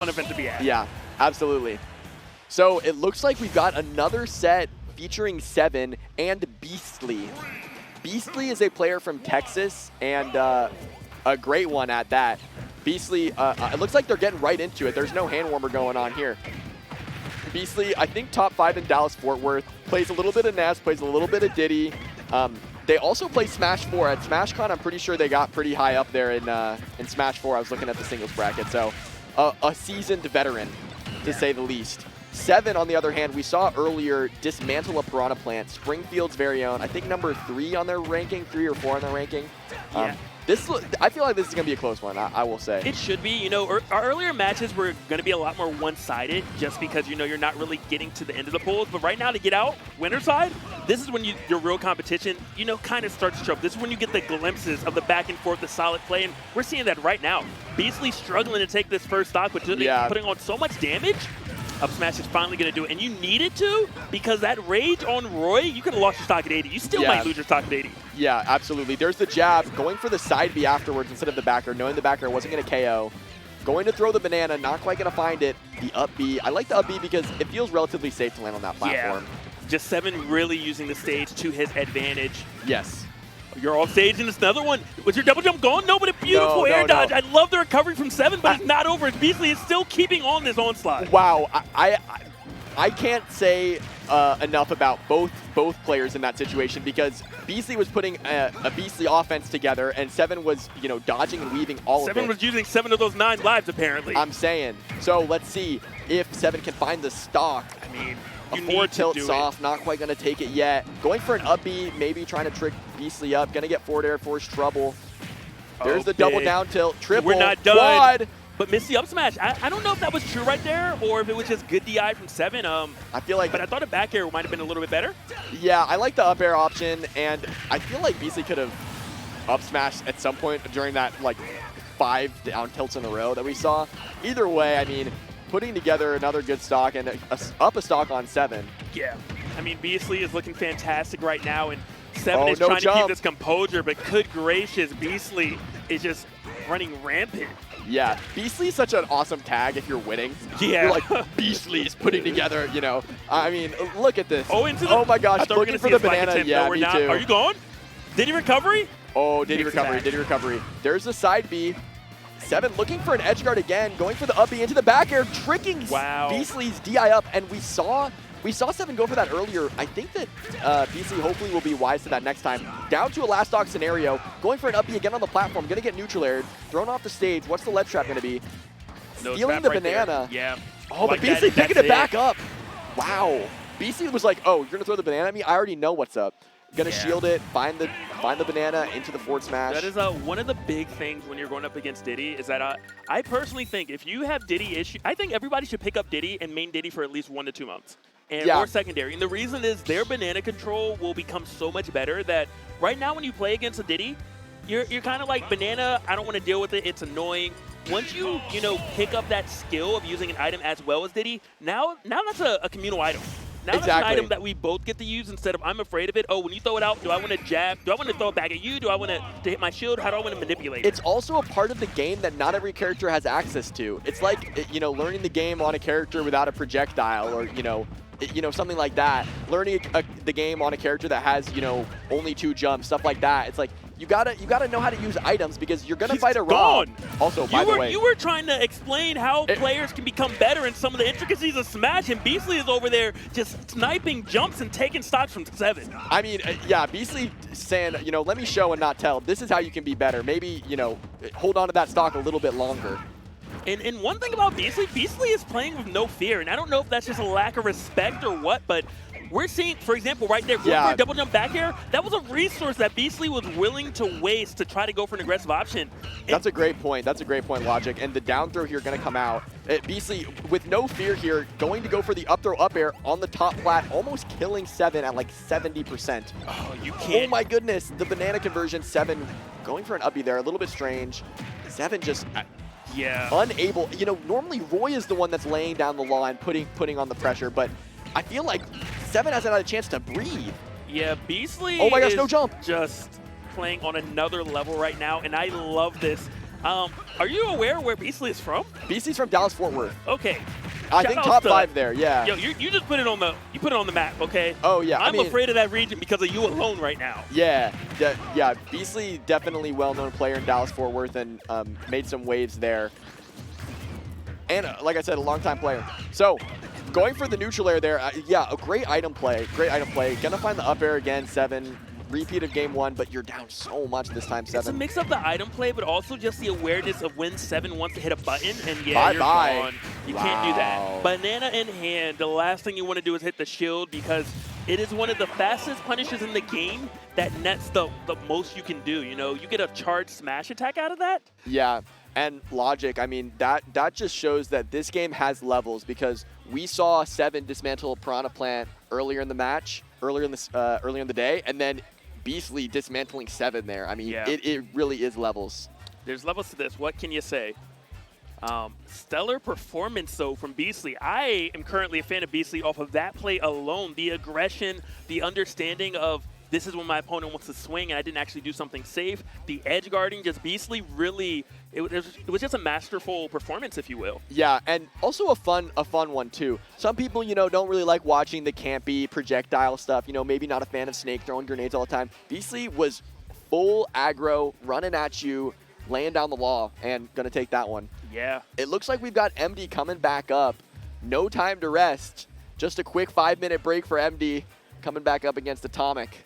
fun event to be at. Yeah, absolutely. So it looks like we've got another set featuring Seven and Beastly. Beastly is a player from Texas, and a great one at that. Beastly, it looks like they're getting right into it. There's no hand warmer going on here. Beastly, I think top 5 in Dallas-Fort Worth, plays a little bit of Ness, plays a little bit of Diddy. They also play Smash 4. At SmashCon, I'm pretty sure they got pretty high up there in Smash 4. I was looking at the singles bracket, so a seasoned veteran, to say the least. Seven, on the other hand, we saw earlier dismantle a Piranha Plant, Springfield's very own. I think number 3 on their ranking, 3 or 4 on their ranking. I feel like this is going to be a close one, I will say. It should be. You know, our earlier matches were going to be a lot more one-sided just because, you know, you're not really getting to the end of the polls. But right now, to get out, winner side, this is when your real competition, you know, kind of starts to show up. This is when you get the glimpses of the back and forth, the solid play. And we're seeing that right now. Beastly struggling to take this first stock, but putting on so much damage. Up smash is finally going to do it, and you needed to, because that rage on Roy, you could have lost your stock at 80. You still might lose your stock at 80. Yeah, absolutely. There's the jab, going for the side B afterwards instead of the backer, knowing the backer wasn't going to KO. Going to throw the banana, not quite going to find it. The up B. I like the up B because it feels relatively safe to land on that platform. Yeah. Just Seven really using the stage to his advantage. Yes. You're off stage, and it's another one. Was your double jump gone? No, but a beautiful air dodge. I love the recovery from Seven, but it's not over. Beastly is still keeping on this onslaught. Wow. I can't say enough about both players in that situation, because Beastly was putting a Beastly offense together, and Seven was, you know, dodging and weaving all of it. Seven was using 7 of those 9 lives, apparently. I'm saying. So let's see if Seven can find the stock. I mean, a 4 tilt soft, not quite going to take it yet. Going for an up B, maybe trying to trick Beastly up. Going to get forward air force trouble. There's the double down tilt, triple, we're not done. quad. But missed the up smash. I don't know if that was true right there or if it was just good DI from Seven. I feel like, but I thought a back air might have been a little bit better. Yeah, I like the up air option, and I feel like Beastly could have up smashed at some point during that like 5 down tilts in a row that we saw. Either way, I mean, putting together another good stock and up a stock on Seven. Yeah, I mean, Beastly is looking fantastic right now, and Seven is trying to keep this composure, but good gracious, Beastly is just running rampant. Yeah, Beastly is such an awesome tag if you're winning. Yeah. You're like, Beastly is putting together, you know. I mean, look at this. Oh my gosh, looking for the banana. Yeah, no, we're me not. too. Are you going? Diddy recovery? Oh, Diddy recovery, Diddy recovery. There's a side B. Seven looking for an edge guard again, going for the up B into the back air, tricking Beastly's DI up, and we saw Seven go for that earlier. I think that Beastly hopefully will be wise to that next time. Down to a last stock scenario, going for an up B again on the platform, going to get neutral aired, thrown off the stage. What's the ledge trap going to be? Stealing the banana. Yeah. Oh, but Beastly picking it back up. Wow. Beastly was like, oh, you're going to throw the banana at me? I already know what's up. Gonna shield it, find the banana into the forward smash. That is one of the big things when you're going up against Diddy is that I personally think if you have Diddy issue, I think everybody should pick up Diddy and main Diddy for at least 1 to 2 months. Or secondary. And the reason is their banana control will become so much better that right now when you play against a Diddy, you're kind of like, banana, I don't want to deal with it, it's annoying. Once you know, pick up that skill of using an item as well as Diddy, now that's a communal item. Now that's an item that we both get to use instead of I'm afraid of it. Oh, when you throw it out, do I want to jab? Do I want to throw it back at you? Do I want to hit my shield? How do I want to manipulate it? It's also a part of the game that not every character has access to. It's like, you know, learning the game on a character without a projectile, or, you know, something like that. Learning the game on a character that has, you know, only 2 jumps, stuff like that. It's like, you gotta know how to use items because you're gonna fight a Rob. Also, by the way, you were trying to explain how players can become better in some of the intricacies of Smash, and Beastly is over there just sniping jumps and taking stocks from Seven. I mean, yeah, Beastly saying, you know, let me show and not tell. This is how you can be better. Maybe, you know, hold on to that stock a little bit longer. And one thing about Beastly is playing with no fear, and I don't know if that's just a lack of respect or what, but we're seeing, for example, right there, going for a double jump back air, that was a resource that Beastly was willing to waste to try to go for an aggressive option. That's a great point. That's a great point, Logic. And the down throw here going to come out. Beastly, with no fear here, going to go for the up throw up air on the top plat, almost killing Seven at like 70%. Oh, you can't. Oh my goodness, the banana conversion, Seven going for an up B there, a little bit strange. Seven just... unable. You know, normally Roy is the one that's laying down the law and putting on the pressure, but I feel like Seven hasn't had a chance to breathe. Yeah, Beastly oh my gosh, no jump. Just playing on another level right now, and I love this. Are you aware where Beastly is from? Beastly's from Dallas Fort Worth. Okay. I think top 5 there, yeah. Yo, you just put it on the map, okay? Oh yeah. I'm afraid of that region because of you alone right now. Yeah, yeah. Beastly definitely well-known player in Dallas Fort Worth and made some waves there. And like I said, a long-time player. So going for the neutral air there, yeah, a great item play. Great item play. Gonna find the up air again, 7. Repeat of game 1, but you're down so much this time, 7. It's a mix of the item play, but also just the awareness of when 7 wants to hit a button, and yeah, you're gone. You can't do that. Banana in hand, the last thing you want to do is hit the shield because it is one of the fastest punishes in the game that nets the most you can do. You know, you get a charged smash attack out of that. Yeah, and logic. I mean, that just shows that this game has levels because we saw 7 dismantle a Piranha Plant earlier in the match, earlier in the day, and then Beastly dismantling 7 there. I mean, yeah. it really is levels. There's levels to this. What can you say? Stellar performance, though, from Beastly. I am currently a fan of Beastly off of that play alone. The aggression, the understanding of this is when my opponent wants to swing and I didn't actually do something safe. The edge guarding, just Beastly really, it was just a masterful performance, if you will. Yeah, and also a fun one too. Some people, you know, don't really like watching the campy projectile stuff. You know, maybe not a fan of Snake throwing grenades all the time. Beastly was full aggro, running at you, laying down the wall, and gonna take that one. Yeah. It looks like we've got MD coming back up. No time to rest. Just a quick 5-minute break for MD coming back up against Atomic.